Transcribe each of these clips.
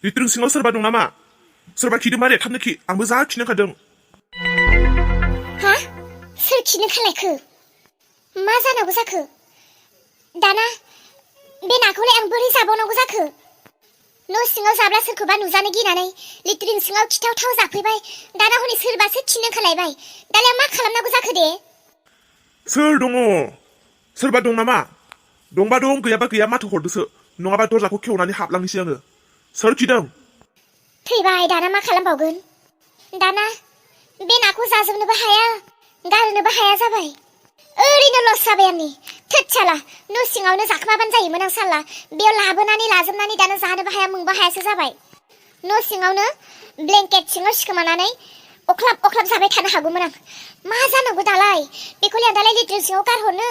लिट्रिं सिङाव सोरबा दं नामा? सोरबा खिदों मारे थाबनो खि आंबो जा खिनो ओंखारदों। हा? सोर खिनो ओंखारलायखो? मा जानांगौ जाखो? दाना बे नाखौलाय आं बोरै जाबावनांगौ जाखो? न' सिङाव जाब्ला सोरखौबा नुजानो गिनानै लिट्रिं सिङाव खिथाव थाव जाफैबाय। दाना हनै सोरबासो खिनो ओंखारलायबाय। दालाय आं मा खालामनांगौ जाखो दे? सोर दङ? सोरबा दं नामा? दंबा दं, गैयाबा गैया माथो हरदोसो। नङाबा दरजाखौ खेवनानै हाबलांनोसै आङो। सोर खिदों? थैबाय, दाना मा खालामबावगोन? दाना बे नाखौ जाजोबनोबो हाया, गारनोबो हाया जाबाय। ओरैनो लस जाबाय आंनि। थोद साला, न' सिङावनो जाखोमाबानो जायोमोन आं साला। बेयाव लाबोनानै लाजोबनानै दाना जानोबो हाया मोनबो हायासो जाबाय। न' सिङावनो ब्लेंकेट सिङाव सिखोमानानै अख्लाब अख्लाब जाबाय थानो हागौमोन आं। मा जानांगौ दालाय? बेखौलाय आं दालाय लिट्रिं सिङाव गारहरनो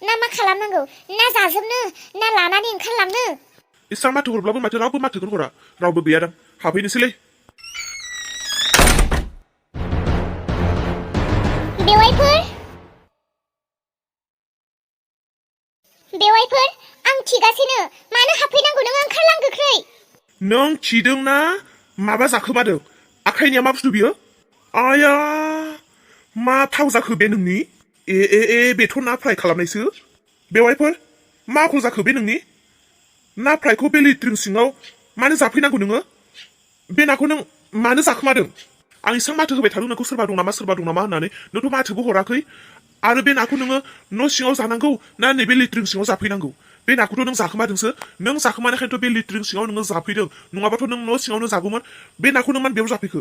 ना मा खालामनांगौ? ना जाजोबनो ना लानानै ओंखारलांनो? इसां माथो हरब्लाबो माथो रावबो माथोखौनो हरा। रावबो गैयादां। हाबहैनोसैलै। बेवाइफोर, आं खिगासिनो। मानो हाबफैनांगौ? नोङो ओंखारलां गोख्रै। नों खिदों ना माबा जाखोमादों? आखाइनिया मा बुस्थु बियो? आया, मा थाव जाखो बे नोंनि? बेथ' ना फ्राय खालामनायसो। बेवाइफोर, मा आखल जाखो बे नोंनि? ना फ्रायखौ बे लिट्रिं सिङाव मानो जाफैनांगौ नोङो? बे नाखौ नों मानो जाखोमादों? आं इसां माथो होबाय थादों नोंखौ सोरबा दं नामा होननानै। नोंथ' माथोबो हराखै। आरो बे नाखौ नोङो न' सिङाव जानांगौ ना नैबे लिट्रिं सिङाव जाफैनांगौ? बे नाखौथ' नों जाखोमादोंसो। नों जाखोमानायखायनोथ' बे लिट्रिं सिङाव नोङो जाफैदों। नङाबाथ' नों न' सिङावनो जागौमोन। बे नाखौ नों मानो बेयाव जाफैखो?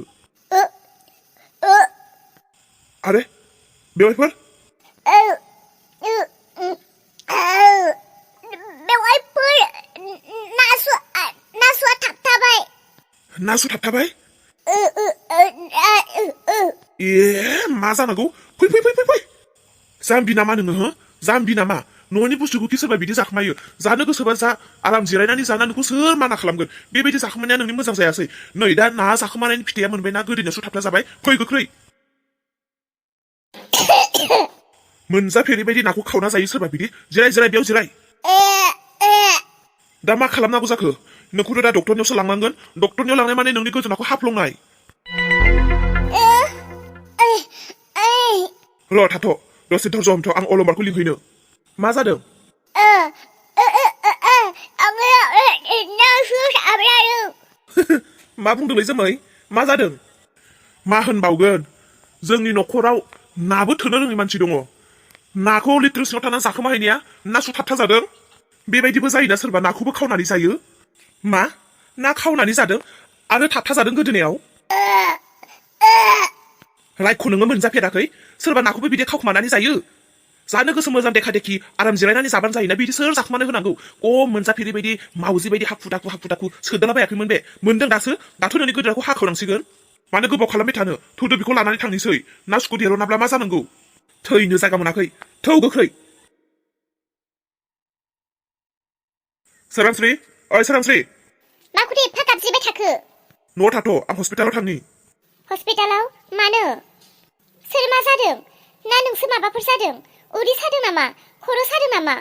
आरे बेवाइफोर, बेवाइफोर, नासुआ थाबथाबाय। नासु थाबथाबाय? मा जानांगौ? फै फै फै फै फै। जाम्बि नामा नोङो? हो? जाम्बि नामा? न'नि बुस्थुखौ सोरबा बिदि जाखोमायो? जानो गोसोबा जा, आराम जिरायनानै जाना नोंखौ सोर माना खालामगोन? बेबायदि जाखोमानाया नोंनि मोजां जायासै। नै दा ना जाखोमानायनि फिथाइया मोनबायना, गोदोनिया थाबथा जाबाय। फै गोख्रै। मोनजाफेरै बायदि नाखौ खावना जायो सोरबा बिदि। जिराय जिराय, बेयाव जिराय। दा मा खालामनांगौ जाखो? नोंखौथ' दा डक्टरनियावसो लांनांगोन। डक्टरनियाव लांनाय माने नोंनि गोजोनाखौ हाफ्लंनाय। र' थाथ', दसे धैर्य हमथ', आं अलंबारखौ लिंहैनो। मा जादों? मा बुंदोंलै जोमै? मा जादों? मा होनबावगोन? जोंनि न'खराव नाबो थोनो रोङै मानसि दङ। नाखौ लिट्रिं सिङाव थानानै जाखोमाहैनाया नासु थाबथा जादों। बेबायदिबो जायोना सोरबा नाखौबो खावनानै जायो? मा? ना खावनानै जादों आरो थाबथा जादों गोदोनायाव? रायख' नोङो मोनजाफेराखै? सोरबा नाखौबो बिदि खावखोमानानै जायो? जानो गोसो मोजां देखा देखि आराम जिरायनानै जाबानो जायोना, बिदि सोर जाखोमानो होनांगौ? मोनजाफेरै बायदि मावजि बायदि हाखु दाखु सोदोला बायाखैमोन बे। मोनदों दासो? दाथ' नोंनि गोदोनाखौ हाखावनांसिगोन। मानो गोबाव खालामबाय थानो? थौदो बेखौ लानानै थांनोसै। ना सुखौ देरनाब्ला मा जानांगौ? थैनो जायगा मोनाखै। थौ गोख्रै। सोरांस्रि, ओइ सोरांस्रि। माखौथो एफा गाबज्रिबाय थाखो? न'आव थाथ', आं हस्पिटालाव थांनि। हस्पिटालाव? मानो? सोर मा जादों? ना नोंसो माबाफोर जादों? उदै सादों नामा? खर' सादों नामा?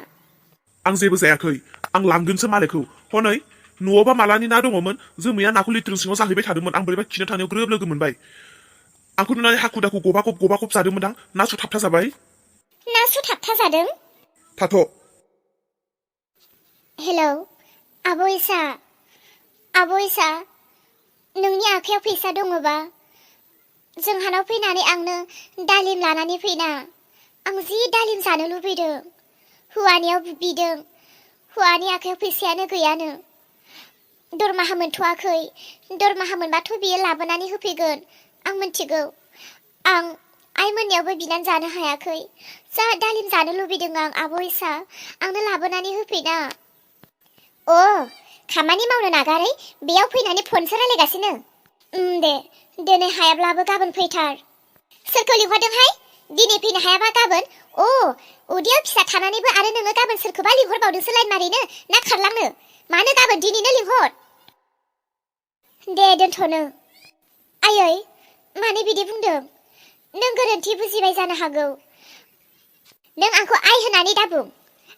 आं जेबो जायाखै। आं लांगोनसो मालायखौ। हनै न'आवबा मालानि ना दङमोन? जोमैया नाखौ लिट्रिं सिङाव जाहैबाय थादोंमोन। आं बोरैबा खिनो थांनायाव ग्रोब लोगो मोनबाय। आंखौ नुनानै हाखु दाखु गबाखब जादोंमोनदां। नासु थाबथा जाबाय। नासु थाबथा जादों? थाथ'। हेलौ, आब' इसा। आब' इसा, नोंनि आखायाव फैसा दङबा जोंहानाव फैनानै आंनो दालिम लानानै फैना। आं जि दालिम जानो लुबैदों। हौवानियाव बिदों। हौवानि आखायाव फैसायानो गैयानो। दरमाहा मोनथ'वाखै। दरमाहा मोनबाथ' बियो लाबोनानै होफैगोन। आं मिथिगौ। आं आइमोननियावबो बिनानै जानो हायाखै। जा दालिम जानो लुबैदों आं, आब' इसा। आंनो लाबोनानै होफैना। खामानि मावनो नागारै बेयाव फैनानै फनसो रायलायगासिनो। दे, दिनै हायाब्लाबो गाबोन फैथार। सोरखौ लिंहरदोंहाय? दिनै फैनो हायाबा गाबोन? उदैयाव फिसा थानानैबो आरो नोङो गाबोन सोरखौबा लिंहरबावदोंसो लाइन मारिनो ना खारलांनो? मानो गाबोन दिनैनो लिंहर। दे दोनथ'नो। आयै, मानो बिदि बुंदों? नों गोरोन्थि बुजिबाय जानो हागौ। नों आंखौ आइ होननानै दाबुं।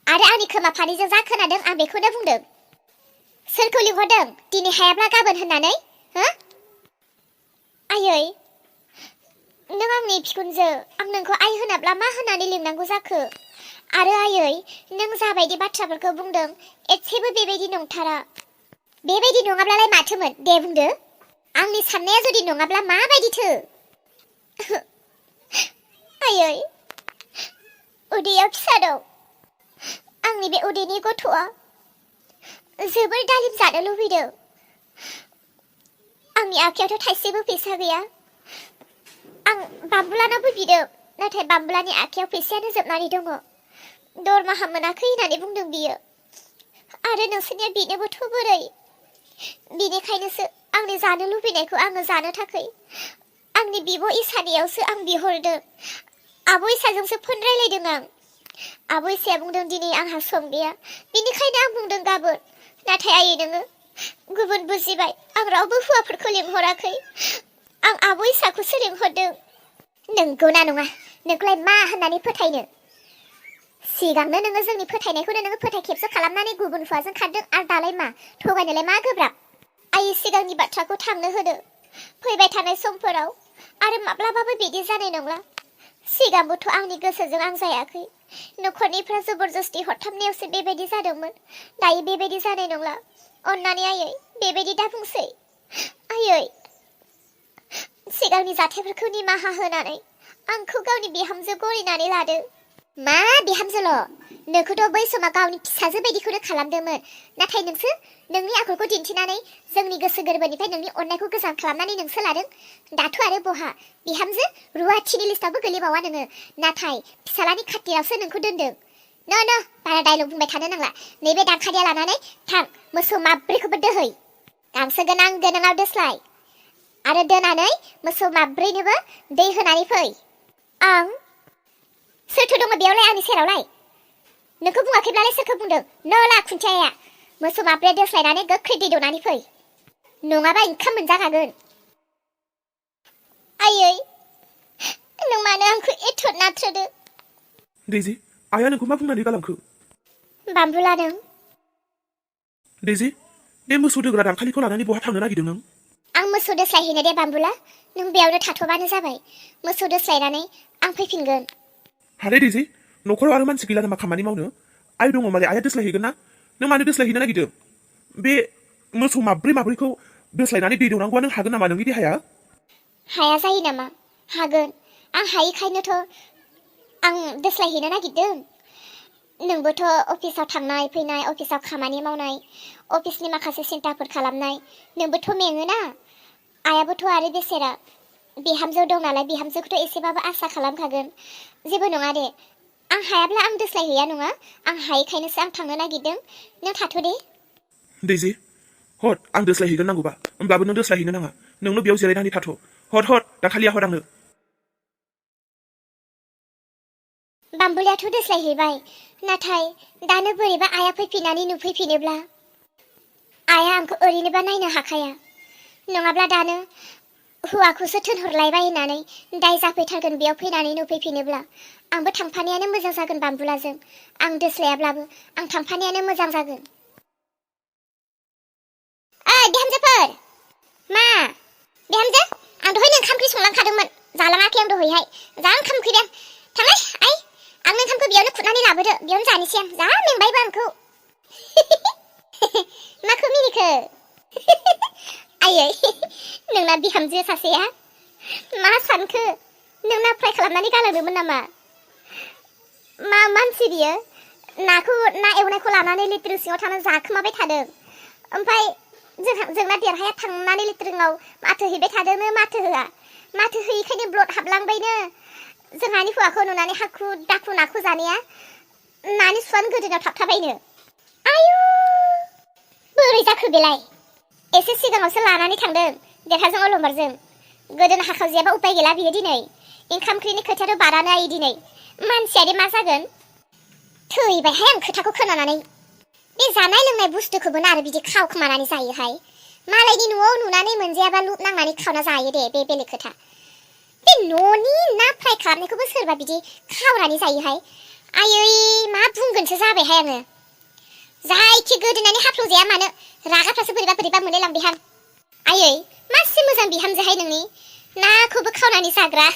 आरो आंनि खोमा फारनैजों जा खोनादों आं बेखौनो बुंदों। सोरखौ लिंहरदों दिनै हायाब्ला गाबोन होननानै हो आयै नों आंनि बिखुनजो आं नोंखौ आइ होनाब्ला मा होननानै लिंनांगौ जाखो आरो आयै नों जाबायदि बाथ्राफोरखौ बुंदों एसेबो बेबायदि नंथारा बेबायदि नङाब्लालाय माथोमोन दे बुंदो आंनि साननाया जुदि नङाब्ला माबायदिथो आयै उदैयाव फिसा दं आंनि बे उदैनि गथ'आ जोबोर दालिम जानो लुबैदों आंनि आखायावथ' थाइसेबो फैसा गैया आं बाम्बुलानावबो बिदों नाथाय बाम्बुलानि आखायाव फैसायानो जोबनानै दङ दरमाहा मोनाखै होननानै बुंदों बियो आरो नोंसोरनिया बिनोबोथ' बोरै बिनिखायनोसो आंनि जानो लुबैनायखौ आङो जानो थाखाय आंनि बिब' इसानियावसो आं बिहरदों आब' इसाजोंसो फन रायलायदों आं आब' इसाया बुंदों दिनै आंहा सम गैया बिनिखायनो आं बुंदों गाबोन नाथाय आयै नोङो गुबुन बुजिबाय आं रावबो हौवाफोरखौ लिंहराखै आं आब' इसाखौसो लिंहरदों नंगौना नङा नोंखौलाय मा होननानै फोथायनो सिगांनो नोङो जोंनि फोथायनायखौनो नोङो फोथाय खेबस खालामनानै गुबुन हौवाजों खारदों आरो दालाय मा थगायनोलाय मा गोब्राब आयै सिगांनि बाथ्राखौ थांनो होदो फैबाय थानाय समफोराव आरो माब्लाबाबो बिदि जानाय नंला सिगांबोथ' आंनि गोसोजों आं जायाखै न'खरनिफ्रा जबरदस्ति हरथामनायावसो बेबायदि जादोंमोन दायो बेबायदि जानाय नंला अन्नानै आयै बेबायदि दा बुंसै आयै सिगांनि जाथायफोरखौ निमाहा होनानै आंखौ गावनि बिहामजो गनायनानै लादो मा बिहामजोल' नोंखौथ' बै समाव गावनि फिसाजो बायदिखौनो खालामदोंमोन नाथाय नोंसो नोंनि आखलखौ दिन्थिनानै जोंनि गोसो गोरबोनिफ्राय नोंनि अननायखौ गोजान खालामनानै नोंसो लादों दाथ' आरो बहा बिहामजो रुवाथिनि लिस्टावबो गोलैबावा नोङो नाथाय फिसालानि खाथिरावसो नोंखौ दोनदों न बारा डायलग बुंबाय थानो नांला नैबे दांखालिया लानानै थां मोसौ माब्रैखौबो दोहै गांसो गोनां गोनाङाव दोस्लाय आरो दोनानै मोसौ माब्रैनोबो दै होनानै फै आं सोरथो दङ बेयावलाय आंनि सेरावलाय नोंखौ बुङाखैब्लालाय सोरखौ बुंदों नला खुन्थियाया मोसौ माब्रै दोस्लायनानै गोख्रै दै दौनानै फै नङाबा ओंखाम मोनजाखागोन आयै नों मानो आंखौ एथ' नाथ्रोदो दैजि आइया नोंखौ मा बुंनानै गालांखो बाम्बुला नों दैजि बे मोसौ दोग्रा दांखालिखौ लानानै बहा थांनो नागिरदों नों आं मोसौ दोस्लायहैनो दे बाम्बुला नों बेयावनो थाथ'बानो जाबाय मोसौ दोस्लायनानै आं फैफिनगोन हारे दैजि न'खराव आरो मानसि गैला नामा खामानि मावनो आइ दङ मालाय आइया दोस्लायहैगोन ना नों मानो दोस्लायहैनो नागिरदों बे मोसौ माब्रैखौ दोस्लायनानै दै दौनांगौआ नों हागोन नामा नोंनि देहाया हाया जायो नामा हागोन आं हायिखायनोथ' आं दोस्लायहैनो नागिरदों नोंबोथ' अफिसाव थांनाय फैनाय अफिसाव खामानि मावनाय अफिसनि माखासे सिन्ताफोर खालामनाय नोंबोथ' मेङोना आइयाबोथ' आरो बेसेरा बिहामजो दं नालाय बिहामजोखौथ' एसेबाबो आसा खालामखागोन जेबो नङा दे आं हायाब्ला आं दोस्लायहैया नङा आं हायिखायनोसो आं थांनो नागिरदों नों थाथ' दे दैजि हद आं दोस्लायहैगोन नांगौबा होमब्लाबो नों दोस्लायहैनो नाङा नोंनो बेयाव जिरायनानै थाथ' हद दाखालिया हद आंनो बाम्बुलियाथ' दोस्लायहैबाय नाथाय दानो बोरैबा आइया फैफिननानै नुफैफिनोब्ला आइया आंखौ ओरैनोबा नायनो हाखाया नङाब्ला दानो हौवाखौसो थोनहरलायबाय होननानै दाय जाफैथारगोन बेयाव फैनानै नुफैफिनोब्ला आंबो थांफानायानो मोजां जागोन बाम्बुलाजों आं दोस्लायाब्लाबो आं थांफानायानो मोजां जागोन बिहामजोफोर मा बिहामजो आं दहायनो ओंखाम ओंख्रि संलांखादोंमोन जालाङाखै आं दहायहाय जा ओंखाम उखैदों थांलाय आइ आंनो ओंखामखौ बेयावनो खुरनानै लाबोदो बेयावनो जानोसै आं जा मेंबायबो आंखौ माखौ मिनिखो आयै नोंना बिहामजो सासेया मा सानखो नोंना फ्राय खालामनानै गालांदोंमोन नामा मा मानसि बियो ना एवनायखौ लानानै लेट्रिन सिङाव थानानै जाखोमाबाय थादों ओमफ्राय जोंना देरहाया थांनानै लेट्रिनाव माथो हैबाय थादोंनो माथो होआ माथो होयिखायनो ब्लड हाबलांबायनो जोंहानि हौवाखौ नुनानै हाखु दाखु नाखु जानाया नानि सुवानो गोदोनायाव थाबथाबायनो आयु बोरै जाखो बेलाय एसे सिगाङावसो लानानै थांदों देरहाजों अलंबारजों गोदोना हाखावजायाबा उपाय गैला बियो दिनै ओंखाम ओंख्रिनि खोथायाथ' बारानो आइ दिनै मानसियादि मा जागोन थैबायहाय आं खोथाखौ खोनानानै बे जानाय लोंनाय बुस्थुखौबो आरो बिदि खावखोमानानै जायोहाय मालायनि न'आव नुनानै मोनजायाबा लुट नांनानै खावना जायो दे बे बेलेग खोथा बे न'नि ना फ्राय खालामनायखौबो सोरबा बिदि खावनानै जायोहाय आयै मा बुंगोनसो जाबायहाय आङो जायखि गोदोनानै हाफ्लंजाया मानो रागाफ्रासो बोरैबा बोरैबा मोनलायलां बिहां आयै मासे मोजां बिहामजोहाय नोंनि नाखौबो खावनानै जाग्रा